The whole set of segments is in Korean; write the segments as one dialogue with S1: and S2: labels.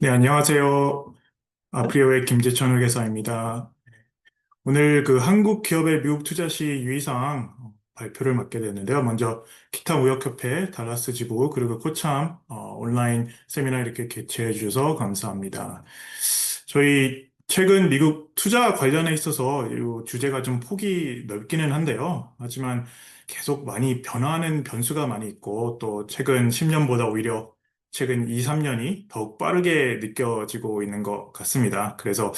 S1: 네, 안녕하세요. 아프리오의 김재천 회계사입니다. 오늘 그 한국 기업의 미국 투자 시 유의사항 발표를 맡게 됐는데요. 먼저 기타 무역협회, 달라스 지부, 그리고 코참 온라인 세미나 이렇게 개최해 주셔서 감사합니다. 저희 최근 미국 투자 관련해 있어서 이 주제가 좀 폭이 넓기는 한데요. 하지만 계속 많이 변화하는 변수가 많이 있고 또 최근 10년보다 오히려 최근 2, 3년이 더욱 빠르게 느껴지고 있는 것 같습니다. 그래서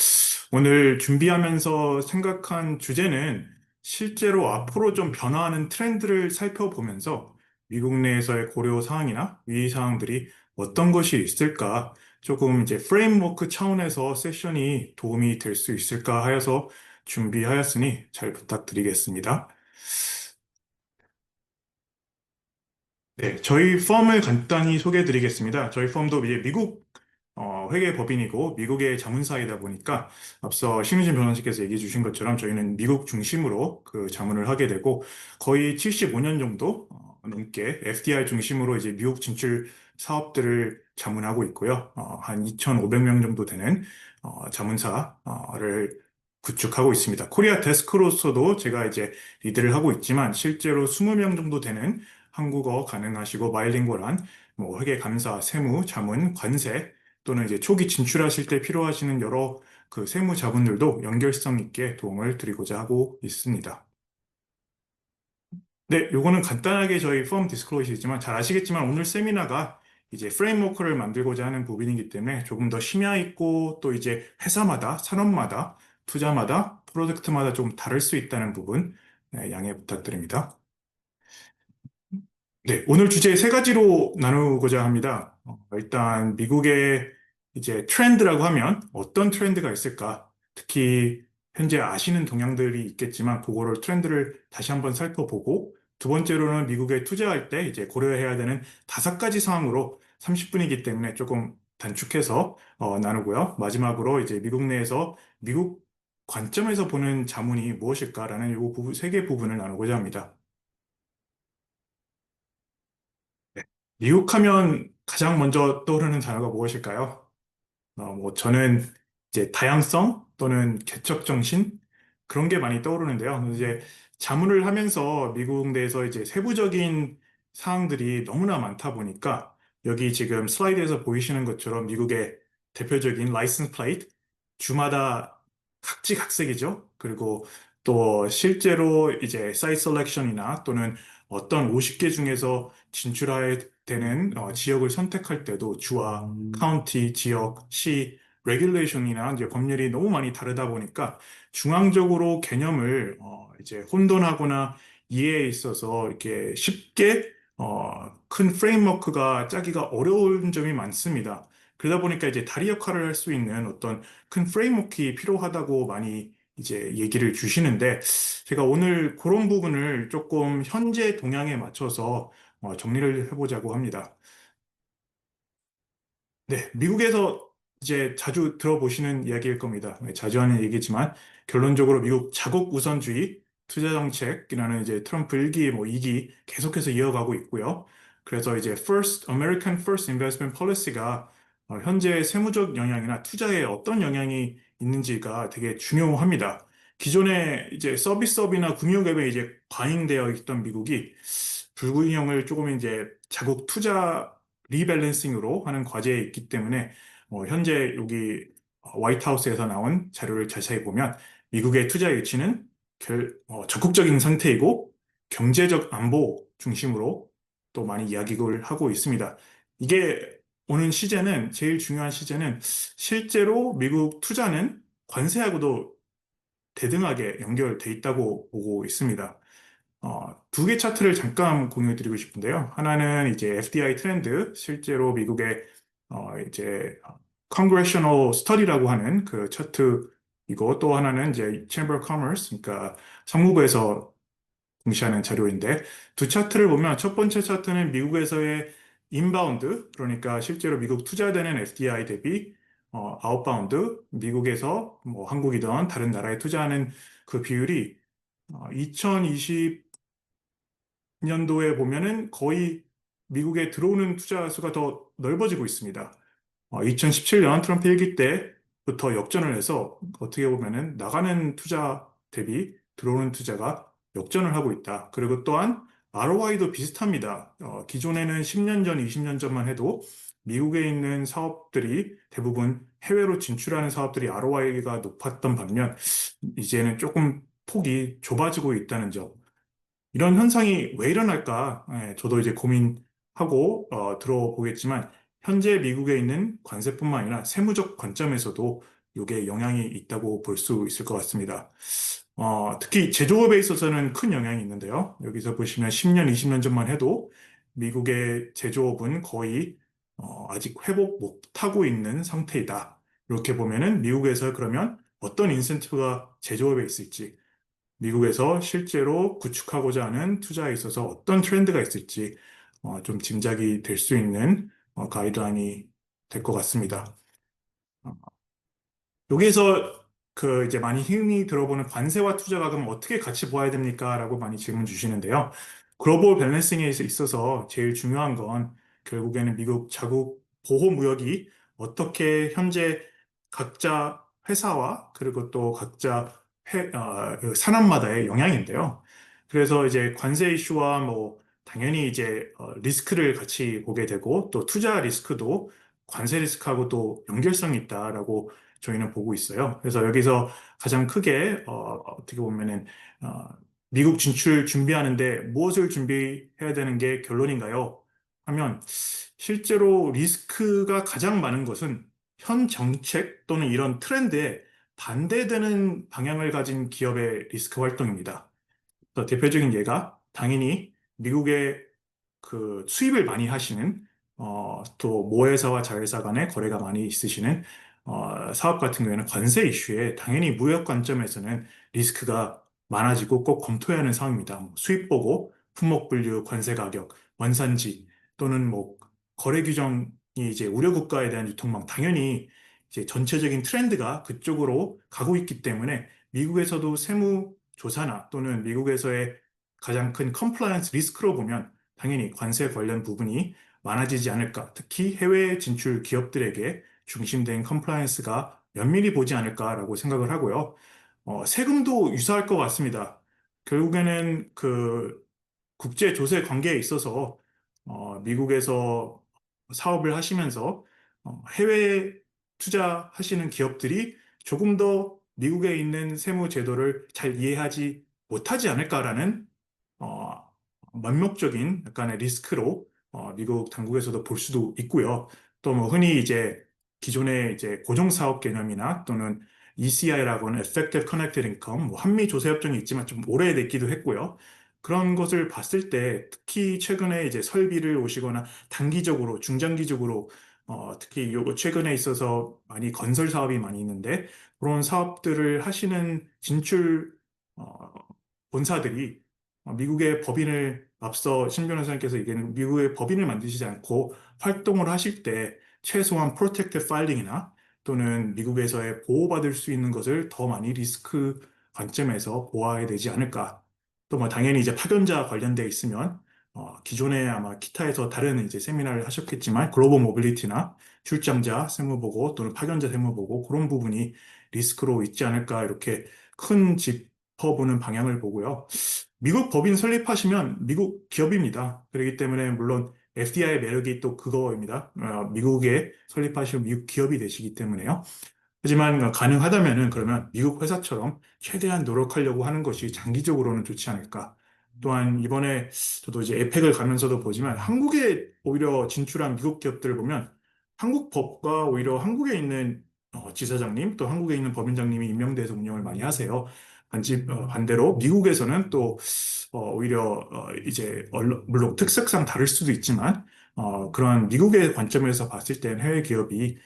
S1: 오늘 준비하면서 생각한 주제는 실제로 앞으로 좀 변화하는 트렌드를 살펴보면서 미국 내에서의 고려 사항이나 위의 사항들이 어떤 것이 있을까 조금 이제 프레임워크 차원에서 세션이 도움이 될 수 있을까 하여서 준비하였으니 잘 부탁드리겠습니다. 네, 저희 펌을 간단히 소개해 드리겠습니다. 저희 펌도 이제 미국 회계법인이고 미국의 자문사이다 보니까 앞서 심유진 변호사께서 얘기해 주신 것처럼 저희는 미국 중심으로 그 자문을 하게 되고 거의 75년 정도 넘게 FDI 중심으로 이제 미국 진출 사업들을 자문하고 있고요. 한 2,500명 정도 되는 자문사를 구축하고 있습니다. 코리아 데스크로서도 제가 이제 리드를 하고 있지만 실제로 20명 정도 되는 한국어 가능하시고 바이링구얼한 뭐 회계 감사, 세무, 자문, 관세 또는 이제 초기 진출하실 때 필요하시는 여러 그 세무 자문들도 연결성 있게 도움을 드리고자 하고 있습니다. 네, 요거는 간단하게 저희 펌 디스클로저이지만 잘 아시겠지만 오늘 세미나가 이제 프레임워크를 만들고자 하는 부분이기 때문에 조금 더 심야 있고 또 이제 회사마다, 산업마다, 투자마다, 프로젝트마다 좀 다를 수 있다는 부분 양해 부탁드립니다. 네, 오늘 주제 세 가지로 나누고자 합니다. 일단 미국의 이제 트렌드라고 하면 어떤 트렌드가 있을까? 특히 현재 아시는 동향들이 있겠지만 그거를 트렌드를 다시 한번 살펴보고 두 번째로는 미국에 투자할 때 이제 고려해야 되는 다섯 가지 사항으로 30분이기 때문에 조금 단축해서 나누고요. 마지막으로 이제 미국 내에서 미국 관점에서 보는 자문이 무엇일까라는 이 부분, 세 개 부분을 나누고자 합니다. 네. 미국 하면 가장 먼저 떠오르는 단어가 무엇일까요? 뭐 저는 이제 다양성 또는 개척 정신 그런 게 많이 떠오르는데요. 이제 자문을 하면서 미국 내에서 이제 세부적인 사항들이 너무나 많다 보니까 여기 지금 슬라이드에서 보이시는 것처럼 미국의 대표적인 라이선스 플레이트 주마다 각지각색이죠. 그리고 또 실제로 이제 사이트 셀렉션이나 또는 어떤 50개 중에서 진출해야 되는 지역을 선택할 때도 주와 카운티, 지역, 시, 레귤레이션이나 이제 법률이 너무 많이 다르다 보니까 중앙적으로 개념을 이제 혼돈하거나 이해에 있어서 이렇게 쉽게 큰 프레임워크가 짜기가 어려운 점이 많습니다. 그러다 보니까 이제 다리 역할을 할 수 있는 어떤 큰 프레임워크가 필요하다고 많이 이제 얘기를 주시는데 제가 오늘 그런 부분을 조금 현재 동향에 맞춰서 정리를 해보자고 합니다. 네, 미국에서 이제 자주 들어보시는 이야기일 겁니다. 네, 자주 하는 얘기지만 결론적으로 미국 자국 우선주의 투자 정책이라는 이제 트럼프 1기, 뭐 2기 계속해서 이어가고 있고요. 그래서 이제 First American First Investment Policy가 현재 세무적 영향이나 투자에 어떤 영향이 있는지가 되게 중요합니다. 기존에 이제 서비스업이나 금융업에 이제 과잉되어 있던 미국이 불균형을 조금 이제 자국 투자 리밸런싱으로 하는 과제에 있기 때문에 현재 여기 화이트하우스에서 나온 자료를 자세히 보면 미국의 투자 유치는 적극적인 상태이고 경제적 안보 중심으로 또 많이 이야기를 하고 있습니다. 이게 오는 시제는 제일 중요한 시제는 실제로 미국 투자는 관세하고도 대등하게 연결돼 있다고 보고 있습니다. 두 개 차트를 잠깐 공유해 드리고 싶은데요. 하나는 이제 FDI 트렌드, 실제로 미국의 이제 Congressional Study라고 하는 그 차트이고 또 하나는 이제 Chamber of Commerce, 그러니까 상무부에서 공시하는 자료인데 두 차트를 보면 첫 번째 차트는 미국에서의 인바운드, 그러니까 실제로 미국 투자되는 FDI 대비 아웃바운드, 미국에서 뭐 한국이든 다른 나라에 투자하는 그 비율이 2020 년도에 보면은 거의 미국에 들어오는 투자 수가 더 넓어지고 있습니다. 2017년 트럼프 1기 때부터 역전을 해서 어떻게 보면은 나가는 투자 대비 들어오는 투자가 역전을 하고 있다. 그리고 또한 ROI도 비슷합니다. 기존에는 10년 전, 20년 전만 해도 미국에 있는 사업들이 대부분 해외로 진출하는 사업들이 ROI가 높았던 반면 이제는 조금 폭이 좁아지고 있다는 점. 이런 현상이 왜 일어날까? 저도 이제 고민하고 들어보겠지만 현재 미국에 있는 관세뿐만 아니라 세무적 관점에서도 이게 영향이 있다고 볼 수 있을 것 같습니다. 특히 제조업에 있어서는 큰 영향이 있는데요. 여기서 보시면 10년, 20년 전만 해도 미국의 제조업은 거의 아직 회복 못하고 있는 상태이다. 이렇게 보면은 미국에서 그러면 어떤 인센티브가 제조업에 있을지 미국에서 실제로 구축하고자 하는 투자에 있어서 어떤 트렌드가 있을지 좀 짐작이 될 수 있는 가이드라인이 될 것 같습니다. 어, 여기에서 그 이제 많이 흔히 들어보는 관세와 투자가 그럼 어떻게 같이 보아야 됩니까? 라고 많이 질문 주시는데요. 글로벌 밸런싱에 있어서 제일 중요한 건 결국에는 미국 자국 보호 무역이 어떻게 현재 각자 회사와 그리고 또 각자 그 산업마다의 영향인데요. 그래서 이제 관세 이슈와 뭐 당연히 이제 리스크를 같이 보게 되고 또 투자 리스크도 관세 리스크하고 또 연결성이 있다라고 저희는 보고 있어요. 그래서 여기서 가장 크게 어떻게 보면은 어, 미국 진출 준비하는데 무엇을 준비해야 되는 게 결론인가요? 하면 실제로 리스크가 가장 많은 것은 현 정책 또는 이런 트렌드에 반대되는 방향을 가진 기업의 리스크 활동입니다. 그래서 대표적인 예가 당연히 미국의 그 수입을 많이 하시는 또 모회사와 자회사 간의 거래가 많이 있으시는 사업 같은 경우에는 관세 이슈에 당연히 무역 관점에서는 리스크가 많아지고 꼭 검토해야 하는 사항입니다. 뭐 수입 보고 품목 분류, 관세 가격, 원산지 또는 뭐 거래 규정이 이제 우려 국가에 대한 유통망 당연히 이제 전체적인 트렌드가 그쪽으로 가고 있기 때문에 미국에서도 세무 조사나 또는 미국에서의 가장 큰 컴플라이언스 리스크로 보면 당연히 관세 관련 부분이 많아지지 않을까. 특히 해외 진출 기업들에게 중심된 컴플라이언스가 면밀히 보지 않을까라고 생각을 하고요. 세금도 유사할 것 같습니다. 결국에는 그 국제 조세 관계에 있어서 미국에서 사업을 하시면서 해외 투자하시는 기업들이 조금 더 미국에 있는 세무 제도를 잘 이해하지 못하지 않을까라는 어, 명목적인 약간의 리스크로 미국 당국에서도 볼 수도 있고요. 또 뭐 흔히 이제 기존의 이제 고정사업 개념이나 또는 ECI라고 하는 Effective Connected Income, 뭐 한미 조세협정이 있지만 좀 오래됐기도 했고요. 그런 것을 봤을 때 특히 최근에 이제 설비를 오시거나 단기적으로, 중장기적으로 특히 요거 최근에 있어서 많이 건설 사업이 많이 있는데 그런 사업들을 하시는 진출 어, 본사들이 미국의 법인을 앞서 신 변호사님께서 얘기하는 미국의 법인을 만드시지 않고 활동을 하실 때 최소한 프로텍티브 파일링이나 또는 미국에서의 보호받을 수 있는 것을 더 많이 리스크 관점에서 보아야 되지 않을까. 또 뭐 당연히 이제 파견자 관련돼 있으면 기존에 아마 기타에서 다른 이제 세미나를 하셨겠지만 글로벌 모빌리티나 출장자 세무보고 또는 파견자 세무보고 그런 부분이 리스크로 있지 않을까 이렇게 큰 짚어보는 방향을 보고요. 미국 법인 설립하시면 미국 기업입니다. 그렇기 때문에 물론 FDI의 매력이 또 그거입니다. 미국에 설립하시면 미국 기업이 되시기 때문에요. 하지만 가능하다면은 그러면 미국 회사처럼 최대한 노력하려고 하는 것이 장기적으로는 좋지 않을까. 또한 이번에 저도 이제 에펙을 가면서도 보지만 한국에 오히려 진출한 미국 기업들을 보면 한국 법과 오히려 한국에 있는 지사장님 또 한국에 있는 법인장님이 임명돼서 운영을 많이 하세요. 반대로 미국에서는 또 오히려 이제 물론 특색상 다를 수도 있지만 그런 미국의 관점에서 봤을 땐 해외 기업이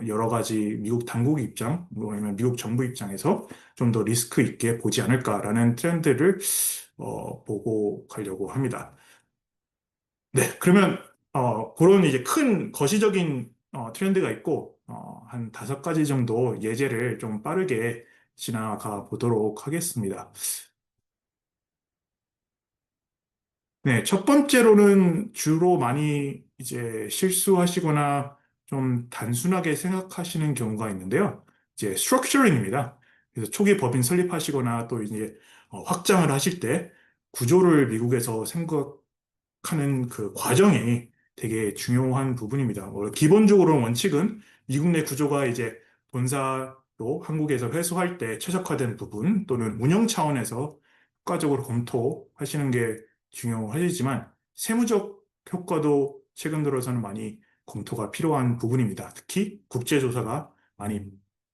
S1: 여러 가지 미국 당국 입장, 뭐 아니면 미국 정부 입장에서 좀 더 리스크 있게 보지 않을까라는 트렌드를 보고 가려고 합니다. 네, 그러면 그런 이제 큰 거시적인 트렌드가 있고 한 5가지 정도 예제를 좀 빠르게 지나가 보도록 하겠습니다. 네, 첫 번째로는 주로 많이 이제 실수하시거나 좀 단순하게 생각하시는 경우가 있는데요. 이제 스트럭처링입니다. 그래서 초기 법인 설립하시거나 또 이제 확장을 하실 때 구조를 미국에서 생각하는 그 과정이 되게 중요한 부분입니다. 기본적으로 원칙은 미국 내 구조가 이제 본사로 한국에서 회수할 때 최적화된 부분 또는 운영 차원에서 효과적으로 검토하시는 게 중요하시지만 세무적 효과도 최근 들어서는 많이 검토가 필요한 부분입니다. 특히 국제조사가 많이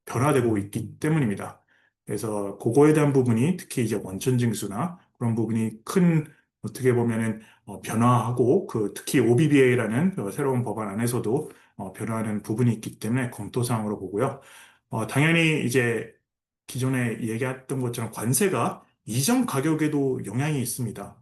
S1: 변화되고 있기 때문입니다. 그래서 그거에 대한 부분이 특히 이제 원천징수나 그런 부분이 큰 어떻게 보면은 변화하고 그 특히 OBBA라는 새로운 법안 안에서도 변화하는 부분이 있기 때문에 검토 사항으로 보고요. 당연히 이제 기존에 얘기했던 것처럼 관세가 이전 가격에도 영향이 있습니다.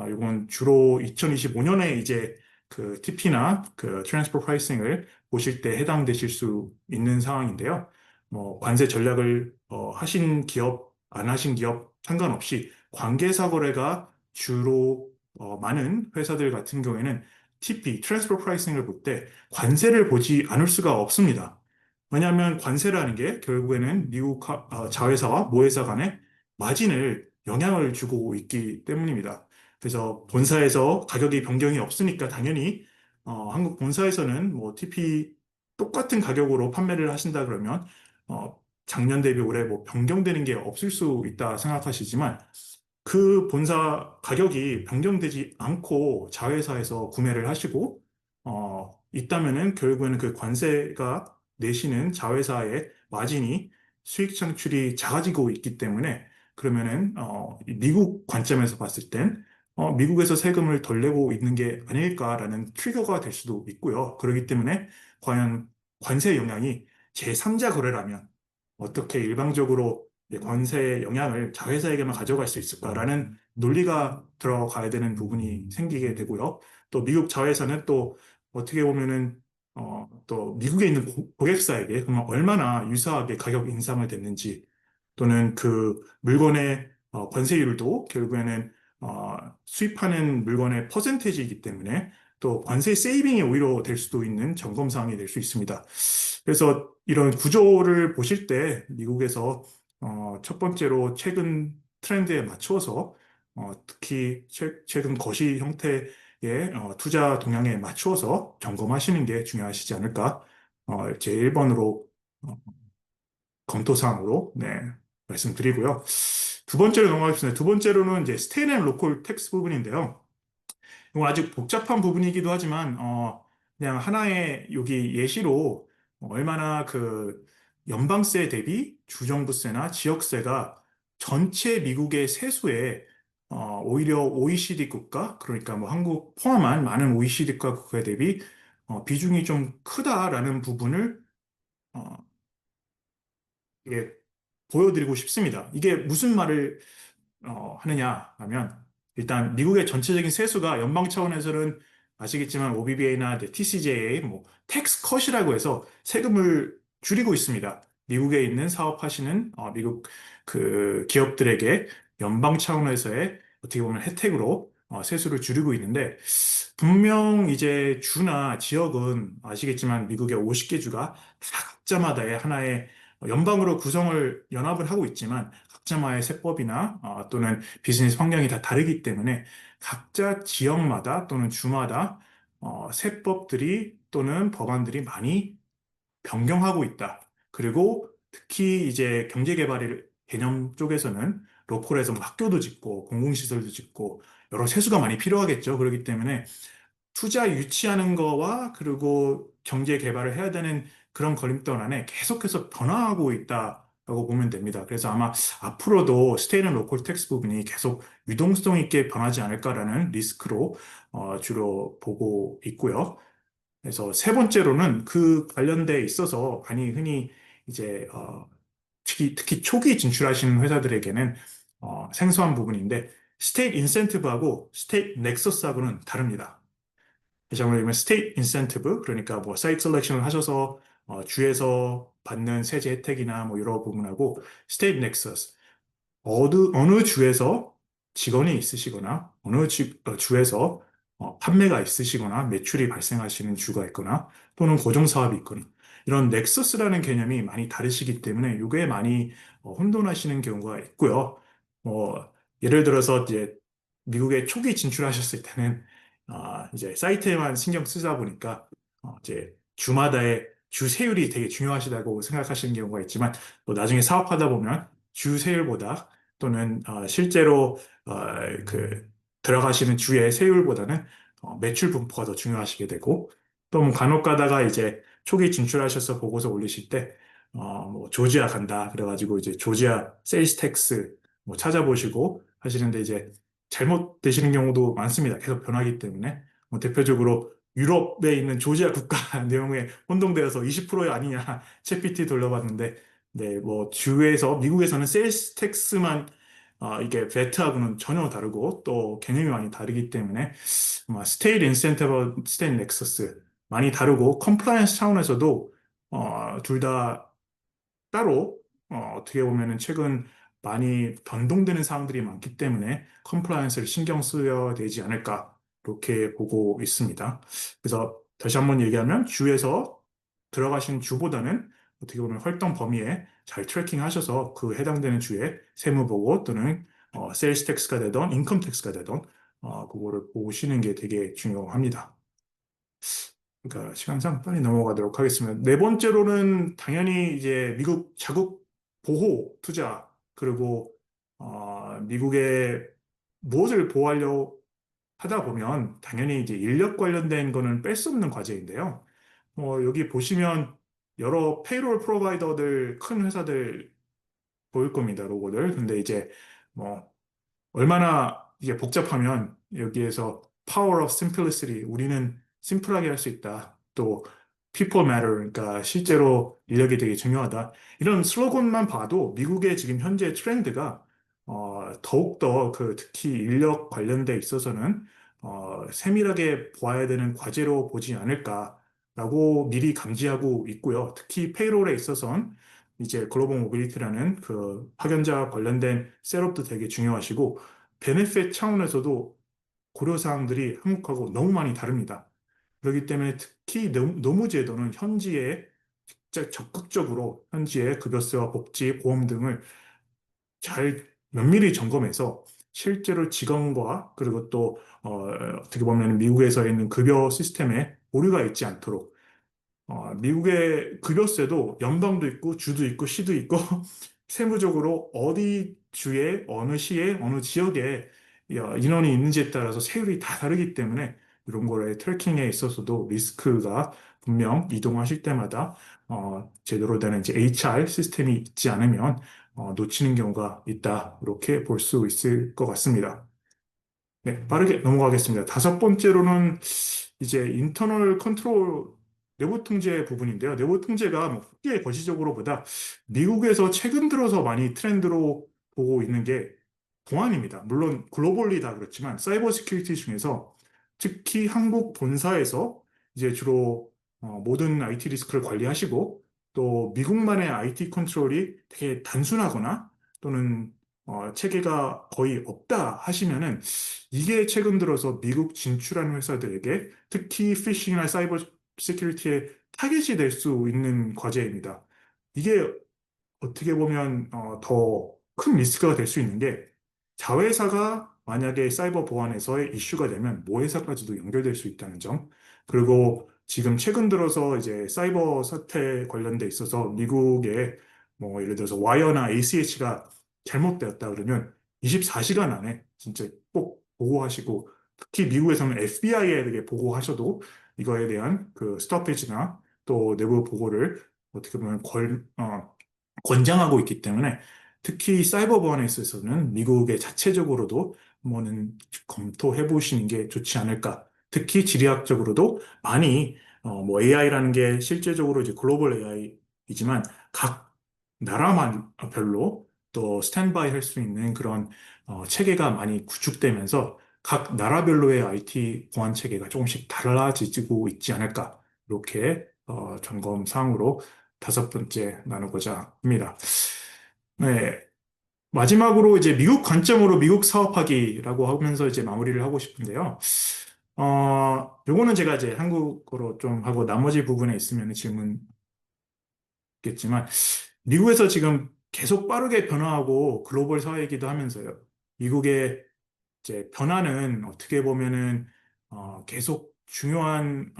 S1: 이건 주로 2025년에 이제 그 TP나 그 트랜스퍼 프라이싱을 보실 때 해당되실 수 있는 상황인데요. 뭐 관세 전략을 하신 기업, 안 하신 기업 상관없이 관계사 거래가 주로 많은 회사들 같은 경우에는 TP, 트랜스퍼 프라이싱을 볼 때 관세를 보지 않을 수가 없습니다. 왜냐하면 관세라는 게 결국에는 미국 자회사와 모회사 간의 마진을 영향을 주고 있기 때문입니다. 그래서 본사에서 가격이 변경이 없으니까 당연히 한국 본사에서는 뭐 TP 똑같은 가격으로 판매를 하신다 그러면 작년 대비 올해 뭐 변경되는 게 없을 수 있다 생각하시지만 그 본사 가격이 변경되지 않고 자회사에서 구매를 하시고 있다면은 결국에는 그 관세가 내시는 자회사의 마진이 수익 창출이 작아지고 있기 때문에 그러면은 이 미국 관점에서 봤을 땐 미국에서 세금을 덜 내고 있는 게 아닐까라는 트리거가 될 수도 있고요. 그렇기 때문에 과연 관세 영향이 제3자 거래라면 어떻게 일방적으로 관세의 영향을 자회사에게만 가져갈 수 있을까라는 논리가 들어가야 되는 부분이 생기게 되고요. 또 미국 자회사는 또 어떻게 보면은 또 미국에 있는 고객사에게 그러면 얼마나 유사하게 가격 인상을 됐는지 또는 그 물건의 관세율도 결국에는 수입하는 물건의 퍼센테이지이기 때문에 또 관세 세이빙이 오히려 될 수도 있는 점검 사항이 될 수 있습니다. 그래서 이런 구조를 보실 때 미국에서 첫 번째로 최근 트렌드에 맞추어서 특히 최근 거시 형태의 투자 동향에 맞추어서 점검하시는 게 중요하시지 않을까 제 1번으로 검토 사항으로 네, 말씀드리고요. 두 번째로 넘어가겠습니다. 두 번째로는 이제 스테이트 앤 로컬 텍스 부분인데요. 이건 아직 복잡한 부분이기도 하지만 그냥 하나의 여기 예시로 얼마나 그 연방세 대비 주정부세나 지역세가 전체 미국의 세수에 오히려 OECD 국가 그러니까 뭐 한국 포함한 많은 OECD 국가 대비 비중이 좀 크다라는 부분을 어, 이게 보여드리고 싶습니다. 이게 무슨 말을 하느냐 하면 일단 미국의 전체적인 세수가 연방 차원에서는 아시겠지만 OBBA나 TCJA 뭐 텍스 컷이라고 해서 세금을 줄이고 있습니다. 미국에 있는 사업하시는 미국 그 기업들에게 연방 차원에서의 어떻게 보면 혜택으로 세수를 줄이고 있는데 분명 이제 주나 지역은 아시겠지만 미국의 50개 주가 다 각자마다의 하나의 연방으로 구성을 연합을 하고 있지만 각자마의 세법이나 또는 비즈니스 환경이 다 다르기 때문에 각자 지역마다 또는 주마다 세법들이 또는 법안들이 많이 변경하고 있다. 그리고 특히 이제 경제개발 개념 쪽에서는 로컬에서 뭐 학교도 짓고 공공시설도 짓고 여러 세수가 많이 필요하겠죠. 그렇기 때문에 투자 유치하는 거와 그리고 경제 개발을 해야 되는 그런 걸림돌 안에 계속해서 변화하고 있다라고 보면 됩니다. 그래서 아마 앞으로도 스테이트 앤 로컬 텍스 부분이 계속 유동성 있게 변하지 않을까라는 리스크로 주로 보고 있고요. 그래서 세 번째로는 그 관련돼 있어서 많이 흔히 이제 특히 초기 진출하시는 회사들에게는 생소한 부분인데 스테이트 인센티브하고 스테이트 넥서스하고는 다릅니다. 다시 한번 얘기하면 스테이트 인센티브 그러니까 뭐 사이트 셀렉션을 하셔서 주에서 받는 세제 혜택이나 뭐 여러 부분하고 스테이트 넥서스 어느 주에서 직원이 있으시거나 어느 주에서 판매가 있으시거나 매출이 발생하시는 주가 있거나 또는 고정 사업이 있거나 이런 넥서스라는 개념이 많이 다르시기 때문에 이게 많이 혼돈하시는 경우가 있고요. 예를 들어서 이제 미국에 초기 진출하셨을 때는 이제 사이트에만 신경 쓰다 보니까 이제 주마다의 주세율이 되게 중요하시다고 생각하시는 경우가 있지만 또 나중에 사업하다 보면 주세율보다 또는 실제로 어, 그 들어가시는 주의 세율보다는 매출 분포가 더 중요하시게 되고 또 뭐 간혹 가다가 이제 초기 진출하셔서 보고서 올리실 때 뭐 조지아 간다 그래가지고 이제 조지아 세일스 텍스 뭐 찾아보시고 하시는데 이제 잘못되시는 경우도 많습니다. 계속 변하기 때문에 뭐 대표적으로 유럽에 있는 조지아 국가 내용에 혼동되어서 20% 아니냐 챗GPT 돌려봤는데 네, 뭐 주에서 미국에서는 세일스 텍스만 이게 배트하고는 전혀 다르고 또 개념이 많이 다르기 때문에 스테이트 인센티브, 스테이트 넥서스 많이 다르고 컴플라이언스 차원에서도 둘 다 따로 어떻게 보면은 최근 많이 변동되는 사항들이 많기 때문에 컴플라이언스를 신경 써야 되지 않을까 이렇게 보고 있습니다. 그래서 다시 한번 얘기하면 주에서 들어가신 주보다는 어떻게 보면 활동 범위에 잘 트래킹 하셔서 그 해당되는 주에 세무보고 또는 세일스 텍스가 되던 인컴 텍스가 되던 그거를 보시는 게 되게 중요합니다. 그러니까 시간상 빨리 넘어가도록 하겠습니다. 네 번째로는 당연히 이제 미국 자국 보호 투자 그리고 미국의 무엇을 보호하려 하다 보면 당연히 이제 인력 관련된 거는 뺄 수 없는 과제인데요. 여기 보시면 여러 페이롤 프로바이더들 큰 회사들 보일 겁니다, 로고들. 근데 이제 뭐 얼마나 이게 복잡하면 여기에서 power of simplicity, 우리는 심플하게 할 수 있다. 또 people matter, 그러니까 실제로 인력이 되게 중요하다. 이런 슬로건만 봐도 미국의 지금 현재 트렌드가 더욱더 그 특히 인력 관련돼 있어서는 세밀하게 보아야 되는 과제로 보지 않을까라고 미리 감지하고 있고요. 특히 페이롤에 있어서는 이제 글로벌 모빌리티라는 그 파견자 관련된 셋업도 되게 중요하시고 베네핏 차원에서도 고려사항들이 한국하고 너무 많이 다릅니다. 그렇기 때문에 특히 노무제도는 현지에 진짜 적극적으로 현지의 급여세와 복지, 보험 등을 잘 면밀히 점검해서 실제로 직원과 그리고 또 어떻게 보면 미국에서 있는 급여 시스템에 오류가 있지 않도록 미국의 급여세도 연방도 있고 주도 있고 시도 있고 세부적으로 어디 주에 어느 시에 어느 지역에 인원이 있는지에 따라서 세율이 다 다르기 때문에 이런 거를 트래킹에 있어서도 리스크가 분명 이동하실 때마다 제대로 되는 이제 HR 시스템이 있지 않으면 놓치는 경우가 있다. 이렇게 볼 수 있을 것 같습니다. 네, 빠르게 넘어가겠습니다. 다섯 번째로는 이제 인터널 컨트롤 내부 통제 부분인데요. 내부 통제가 뭐 크게 거시적으로보다 미국에서 최근 들어서 많이 트렌드로 보고 있는 게 보안입니다. 물론 글로벌리 다 그렇지만 사이버 시큐리티 중에서 특히 한국 본사에서 이제 주로 모든 IT 리스크를 관리하시고 또 미국만의 IT 컨트롤이 되게 단순하거나 또는 체계가 거의 없다 하시면은 이게 최근 들어서 미국 진출하는 회사들에게 특히 피싱이나 사이버 시큐리티에 타겟이 될 수 있는 과제입니다. 이게 어떻게 보면 더 큰 리스크가 될 수 있는 게 자회사가 만약에 사이버 보안에서의 이슈가 되면 모회사까지도 연결될 수 있다는 점. 그리고 지금 최근 들어서 이제 사이버 사태 관련돼 있어서 미국에 뭐 예를 들어서 와이어나 ACH가 잘못되었다 그러면 24시간 안에 진짜 꼭 보고하시고 특히 미국에서는 FBI에게 보고하셔도 이거에 대한 그 스토페이지나 또 내부 보고를 어떻게 보면 권장하고 있기 때문에 특히 사이버 보안에 있어서는 미국의 자체적으로도 한번은 검토해 보시는 게 좋지 않을까. 특히 지리학적으로도 많이 뭐 AI라는 게 실제적으로 이제 글로벌 AI이지만 각 나라만 별로 또 스탠바이 할 수 있는 그런 체계가 많이 구축되면서 각 나라별로의 IT 보안 체계가 조금씩 달라지고 있지 않을까. 이렇게 점검 사항으로 다섯 번째 나누고자 합니다. 네. 마지막으로 이제 미국 관점으로 미국 사업하기라고 하면서 이제 마무리를 하고 싶은데요. 요거는 제가 이제 한국어로 좀 하고 나머지 부분에 있으면 질문겠지만, 미국에서 지금 계속 빠르게 변화하고 글로벌 사회이기도 하면서요. 미국의 이제 변화는 어떻게 보면은 계속 중요한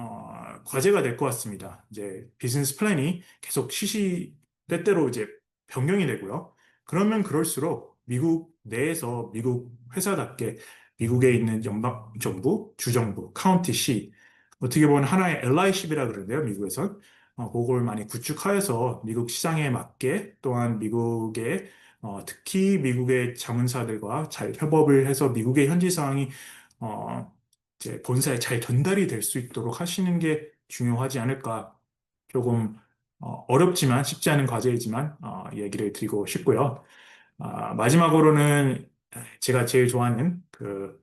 S1: 과제가 될 것 같습니다. 이제 비즈니스 플랜이 계속 시시때때로 이제 변경이 되고요. 그러면 그럴수록 미국 내에서 미국 회사답게 미국에 있는 연방 정부, 주정부, 카운티 시 어떻게 보면 하나의 엘라이십이라 그러는데요. 미국에선 그걸 많이 구축하여서 미국 시장에 맞게 또한 미국의 특히 미국의 자문사들과 잘 협업을 해서 미국의 현지 상황이 어, 이제 본사에 잘 전달이 될 수 있도록 하시는 게 중요하지 않을까. 조금 어렵지만 쉽지 않은 과제이지만 얘기를 드리고 싶고요. 마지막으로는 제가 제일 좋아하는 그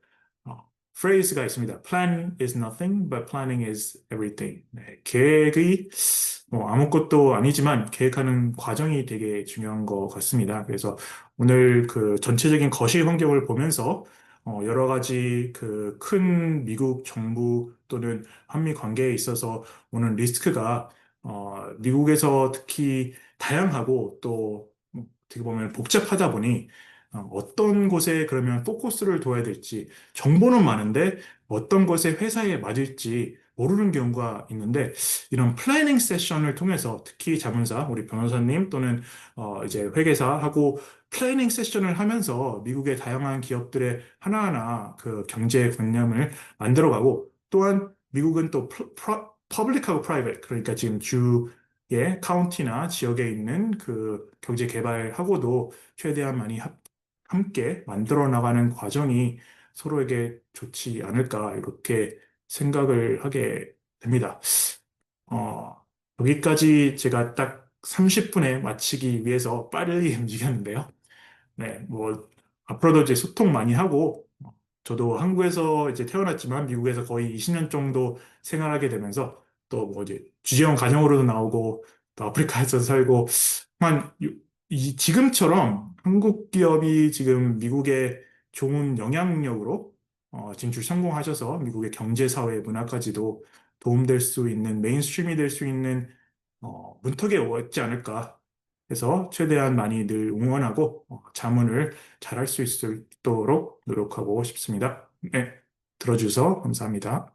S1: 프레이즈가 있습니다. Plan is nothing, but planning is everything. 네, 계획이 뭐 아무것도 아니지만 계획하는 과정이 되게 중요한 것 같습니다. 그래서 오늘 그 전체적인 거시 환경을 보면서 여러 가지 그 큰 미국 정부 또는 한미 관계에 있어서 오는 리스크가 미국에서 특히 다양하고 또 어떻게 보면 복잡하다 보니 어떤 곳에 그러면 포커스를 둬야 될지 정보는 많은데 어떤 것에 회사에 맞을지 모르는 경우가 있는데 이런 플래닝 세션을 통해서 특히 자문사, 우리 변호사님 또는 이제 회계사하고 플래닝 세션을 하면서 미국의 다양한 기업들의 하나하나 그 경제 관념을 만들어가고 또한 미국은 또 퍼블릭하고 프라이빗 그러니까 지금 주의 카운티나 지역에 있는 그 경제 개발하고도 최대한 많이 함께 만들어 나가는 과정이 서로에게 좋지 않을까 이렇게 생각을 하게 됩니다. 어, 여기까지 제가 딱 30분에 마치기 위해서 빠르게 움직였는데요. 네, 뭐 앞으로도 이제 소통 많이 하고 저도 한국에서 이제 태어났지만 미국에서 거의 20년 정도 생활하게 되면서 또 뭐 이제 주재원 가정으로도 나오고 또 아프리카에서 살고 한 이 지금처럼 한국 기업이 지금 미국의 좋은 영향력으로 진출 성공하셔서 미국의 경제, 사회, 문화까지도 도움될 수 있는 메인스트림이 될 수 있는 문턱에 오지 않을까 해서 최대한 많이 늘 응원하고 자문을 잘할 수 있도록 노력하고 싶습니다. 네, 들어주셔서 감사합니다.